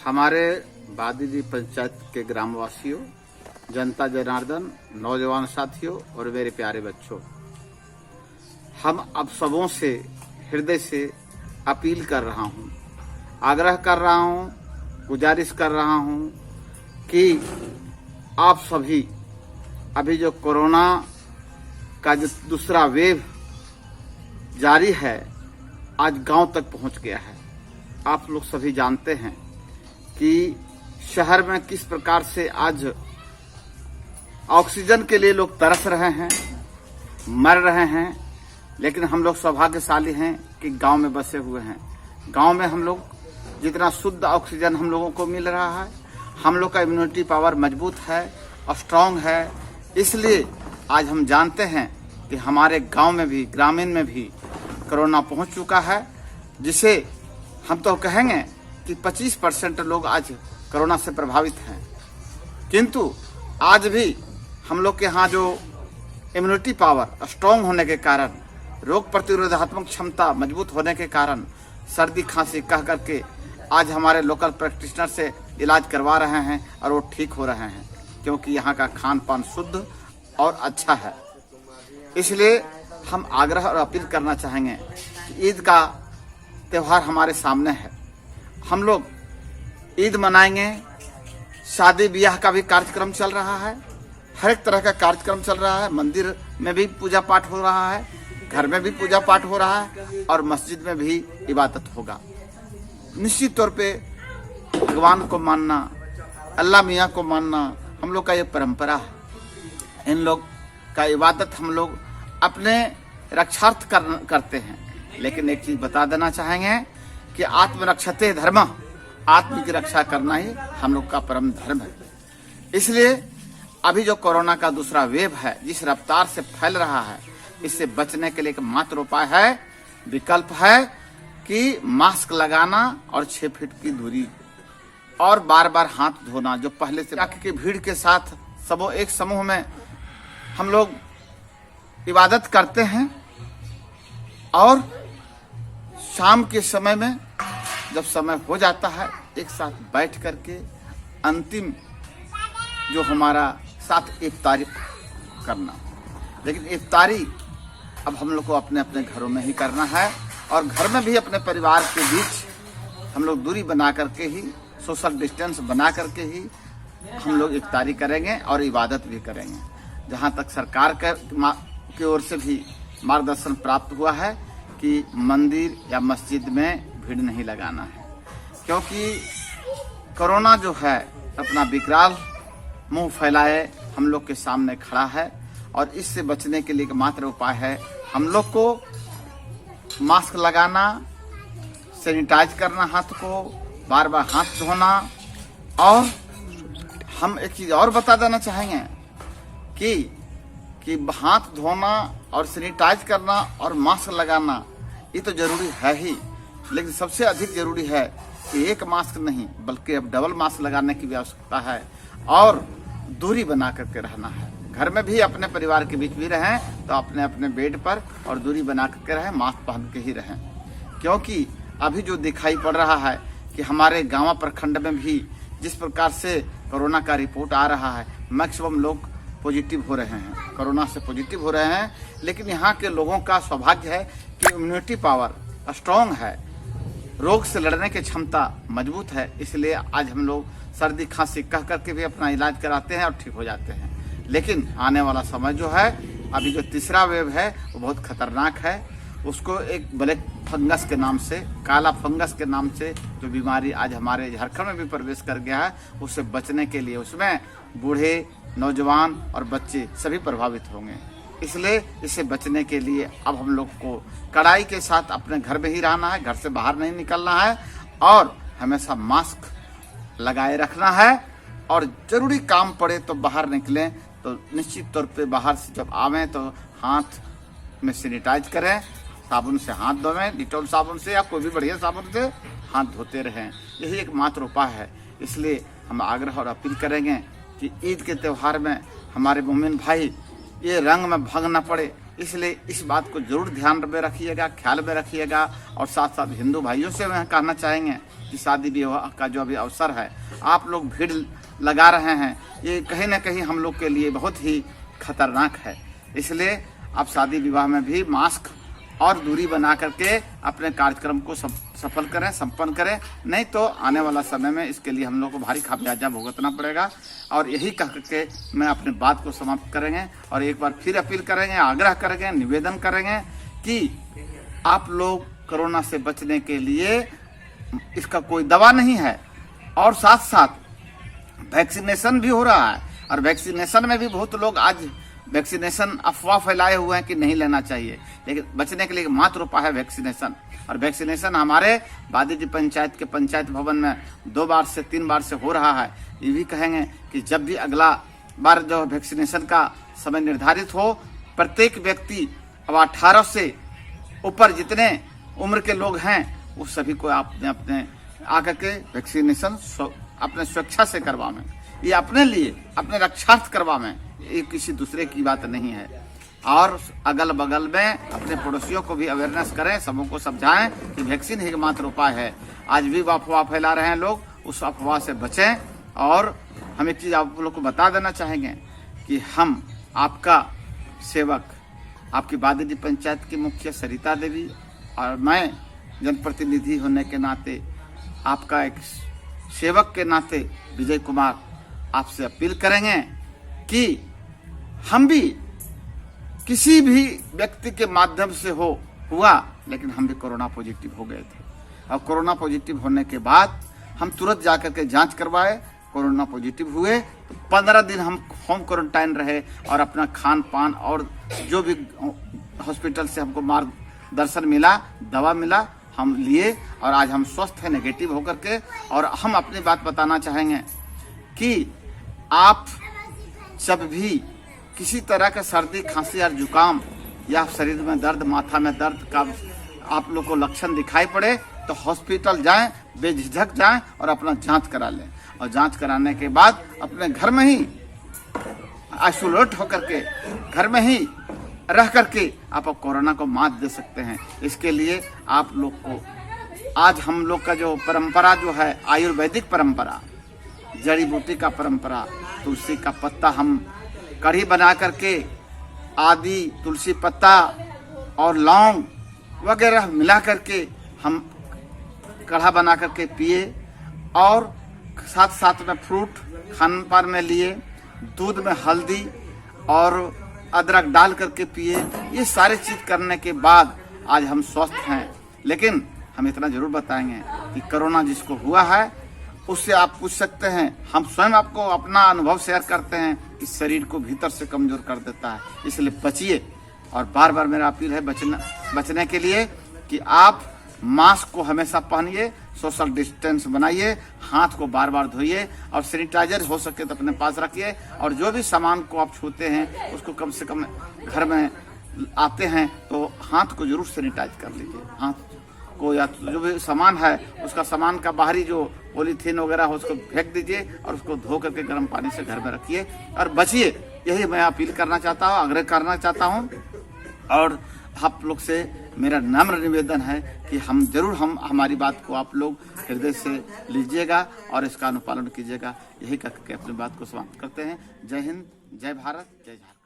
हमारे बादीजी पंचायत के ग्रामवासियों, जनता जनार्दन, नौजवान साथियों और मेरे प्यारे बच्चों, हम अब सबों से हृदय से अपील कर रहा हूं, आग्रह कर रहा हूं, गुजारिश कर रहा हूं कि आप सभी अभी जो कोरोना का जो दूसरा वेव जारी है, आज गांव तक पहुंच गया है। आप लोग सभी जानते हैं कि शहर में किस प्रकार से आज ऑक्सीजन के लिए लोग तरस रहे हैं, मर रहे हैं, लेकिन हम लोग सौभाग्यशाली हैं कि गांव में बसे हुए हैं। गांव में हम लोग जितना शुद्ध ऑक्सीजन हम लोगों को मिल रहा है, हम लोग का इम्यूनिटी पावर मजबूत है और स्ट्रांग है। इसलिए आज हम जानते हैं कि हमारे गांव में भी, ग्रामीण में भी कोरोना पहुंच चुका है, जिसे हम तो कहेंगे कि 25% लोग आज कोरोना से प्रभावित हैं। किंतु आज भी हम लोग के यहाँ जो इम्यूनिटी पावर स्ट्रांग होने के कारण, रोग प्रतिरोधात्मक क्षमता मजबूत होने के कारण सर्दी खांसी कह करके आज हमारे लोकल प्रैक्टिशनर से इलाज करवा रहे हैं और वो ठीक हो रहे हैं, क्योंकि यहाँ का खान पान शुद्ध और अच्छा है। इसलिए हम आग्रह और अपील करना चाहेंगे कि ईद का त्यौहार हमारे सामने है, हम लोग ईद मनाएंगे। शादी ब्याह का भी कार्यक्रम चल रहा है, हर एक तरह का कार्यक्रम चल रहा है। मंदिर में भी पूजा पाठ हो रहा है, घर में भी पूजा पाठ हो रहा है और मस्जिद में भी इबादत होगा। निश्चित तौर पे भगवान को मानना, अल्लाह मियाँ को मानना हम लोग का ये परंपरा है। इन लोग का इबादत हम लोग अपने रक्षार्थ करते हैं। लेकिन एक चीज बता देना चाहेंगे कि आत्मरक्षते धर्म, आत्म की रक्षा करना ही हम लोग का परम धर्म है। इसलिए अभी जो कोरोना का दूसरा वेव है, जिस रफ्तार से फैल रहा है, इससे बचने के लिए एक मात्र उपाय है, विकल्प है कि मास्क लगाना और 6 फीट की दूरी और बार बार हाथ धोना। जो पहले से की भीड़ के साथ एक समूह में हम लोग इबादत करते हैं और शाम के समय में जब समय हो जाता है, एक साथ बैठ करके अंतिम जो हमारा साथ इफ्तारी करना। लेकिन इफ्तारी अब हम लोग को अपने अपने घरों में ही करना है और घर में भी अपने परिवार के बीच हम लोग दूरी बना करके ही, सोशल डिस्टेंस बना करके ही हम लोग इफ्तारी करेंगे और इबादत भी करेंगे। जहाँ तक सरकार की ओर से भी मार्गदर्शन प्राप्त हुआ है कि मंदिर या मस्जिद में भीड़ नहीं लगाना है, क्योंकि कोरोना जो है अपना विकराल मुंह फैलाए हम लोग के सामने खड़ा है और इससे बचने के लिए मात्र उपाय है हम लोग को मास्क लगाना, सैनिटाइज करना, हाथ को बार बार हाथ धोना। और हम एक चीज और बता देना चाहेंगे कि हाथ धोना और सैनिटाइज करना और मास्क लगाना ये तो जरूरी है ही, लेकिन सबसे अधिक जरूरी है कि एक मास्क नहीं बल्कि अब डबल मास्क लगाने की भी आवश्यकता है और दूरी बना करके रहना है। घर में भी अपने परिवार के बीच भी रहें तो अपने अपने बेड पर और दूरी बना करके रहें, मास्क पहन के ही रहें। क्योंकि अभी जो दिखाई पड़ रहा है कि हमारे गाँव प्रखंड में भी जिस प्रकार से कोरोना का रिपोर्ट आ रहा है, मैक्सिमम लोग पॉजिटिव हो रहे हैं, कोरोना से पॉजिटिव हो रहे हैं। लेकिन यहाँ के लोगों का सौभाग्य है कि इम्यूनिटी पावर स्ट्रांग है, रोग से लड़ने की क्षमता मजबूत है। इसलिए आज हम लोग सर्दी खांसी कह करके भी अपना इलाज कराते हैं और ठीक हो जाते हैं। लेकिन आने वाला समय जो है, अभी जो तीसरा वेव है वो बहुत खतरनाक है। उसको एक ब्लैक फंगस के नाम से, काला फंगस के नाम से जो बीमारी आज हमारे झारखंड में भी प्रवेश कर गया है, उससे बचने के लिए उसमें बूढ़े, नौजवान और बच्चे सभी प्रभावित होंगे। इसलिए इससे बचने के लिए अब हम लोग को कड़ाई के साथ अपने घर में ही रहना है, घर से बाहर नहीं निकलना है और हमेशा मास्क लगाए रखना है। और जरूरी काम पड़े तो बाहर निकलें तो निश्चित तौर पे बाहर से जब आवें तो हाथ में सैनिटाइज करें, साबुन से हाथ धोवें, डिटॉल साबुन से या कोई भी बढ़िया साबुन से हाथ धोते रहें। यही एक मात्र उपाय है। इसलिए हम आग्रह और अपील करेंगे कि ईद के त्यौहार में हमारे मोमिन भाई ये रंग में भंग न पड़े, इसलिए इस बात को जरूर ध्यान में रखिएगा, ख्याल में रखिएगा। और साथ साथ हिंदू भाइयों से मैं कहना चाहेंगे कि शादी विवाह का जो अभी अवसर है, आप लोग भीड़ लगा रहे हैं, ये कहीं ना कहीं हम लोग के लिए बहुत ही खतरनाक है। इसलिए आप शादी विवाह में भी मास्क और दूरी बना करके अपने कार्यक्रम को सफल करें, संपन्न करें, नहीं तो आने वाला समय में इसके लिए हम लोग को भारी खामियाजा भुगतना पड़ेगा। और यही कह के मैं अपने बात को समाप्त करेंगे और एक बार फिर अपील करेंगे, आग्रह करेंगे, निवेदन करेंगे कि आप लोग कोरोना से बचने के लिए, इसका कोई दवा नहीं है, और साथ साथ वैक्सीनेशन भी हो रहा है। और वैक्सीनेशन में भी बहुत लोग आज वैक्सीनेशन अफवाह फैलाए हुए हैं कि नहीं लेना चाहिए, लेकिन बचने के लिए मात्र उपाय है वैक्सीनेशन। और वैक्सीनेशन हमारे बादीजी पंचायत के पंचायत भवन में 2 बार से 3 बार से हो रहा है। ये भी कहेंगे कि जब भी अगला बार जो वैक्सीनेशन का समय निर्धारित हो, प्रत्येक व्यक्ति अब 18 से ऊपर जितने उम्र के लोग हैं उस सभी को आपने अपने आकर के वैक्सीनेशन अपने स्वेच्छा से करवाएं। ये अपने लिए, अपने रक्षार्थ करवाएं, ये किसी दूसरे की बात नहीं है। और अगल बगल में अपने पड़ोसियों को भी अवेयरनेस करें, सबों को समझाएं कि वैक्सीन ही एकमात्र उपाय है। आज भी अफवाह फैला रहे हैं लोग, उस अफवाह से बचें। और हम एक चीज आप लोग को बता देना चाहेंगे कि हम आपका सेवक, आपकी बादीजी पंचायत की मुखिया सरिता देवी और मैं जनप्रतिनिधि होने के नाते, आपका एक सेवक के नाते विजय कुमार आपसे अपील करेंगे कि हम भी किसी भी व्यक्ति के माध्यम से हुआ, लेकिन हम भी कोरोना पॉजिटिव हो गए थे। और कोरोना पॉजिटिव होने के बाद हम तुरंत जाकर के जांच करवाए, कोरोना पॉजिटिव हुए तो 15 दिन हम होम क्वारंटाइन रहे और अपना खान पान और जो भी हॉस्पिटल से हमको मार्गदर्शन मिला, दवा मिला, हम लिए और आज हम स्वस्थ हैं नेगेटिव होकर के। और हम अपनी बात बताना चाहेंगे कि आप जब भी किसी तरह का सर्दी, खांसी और जुकाम या शरीर में दर्द, माथा में दर्द का आप लोग को लक्षण दिखाई पड़े तो हॉस्पिटल जाएं, बेझिझक जाएं और अपना जांच करा लें। और जांच कराने के बाद अपने घर में ही आइसोलेट होकर के, घर में ही रह करके आप कोरोना को मात दे सकते हैं। इसके लिए आप लोग को आज हम लोग का जो परंपरा जो है, आयुर्वेदिक परंपरा, जड़ी बूटी का परंपरा, तुलसी का पत्ता हम कढ़ी बना करके आदि, तुलसी पत्ता और लौंग वगैरह मिला करके हम काढ़ा बना करके पिए। और साथ साथ में फ्रूट खान पान में लिए, दूध में हल्दी और अदरक डाल करके पिए। ये सारी चीज करने के बाद आज हम स्वस्थ हैं। लेकिन हम इतना जरूर बताएंगे कि कोरोना जिसको हुआ है उससे आप पूछ सकते हैं, हम स्वयं आपको अपना अनुभव शेयर करते हैं कि शरीर को भीतर से कमजोर कर देता है। इसलिए बचिए। और बार बार मेरा अपील है बचने के लिए कि आप मास्क को हमेशा पहनिए, सोशल डिस्टेंस बनाइए, हाथ को बार बार धोइए और सैनिटाइजर हो सके तो अपने पास रखिए। और जो भी सामान को आप छूते हैं उसको कम से कम, घर में आते हैं तो हाथ को जरूर सैनिटाइज कर लीजिए। हाथ को या जो भी सामान है उसका सामान का बाहरी जो पॉलीथीन वगैरह हो उसको फेंक दीजिए और उसको धो करके गर्म पानी से घर में रखिए और बचिए। यही मैं अपील करना चाहता हूँ, आग्रह करना चाहता हूँ। और आप लोग से मेरा नम्र निवेदन है कि हम हमारी बात को आप लोग हृदय से लीजिएगा और इसका अनुपालन कीजिएगा। यही करके अपनी बात को समाप्त करते हैं। जय हिंद, जय भारत, जय झारखंड।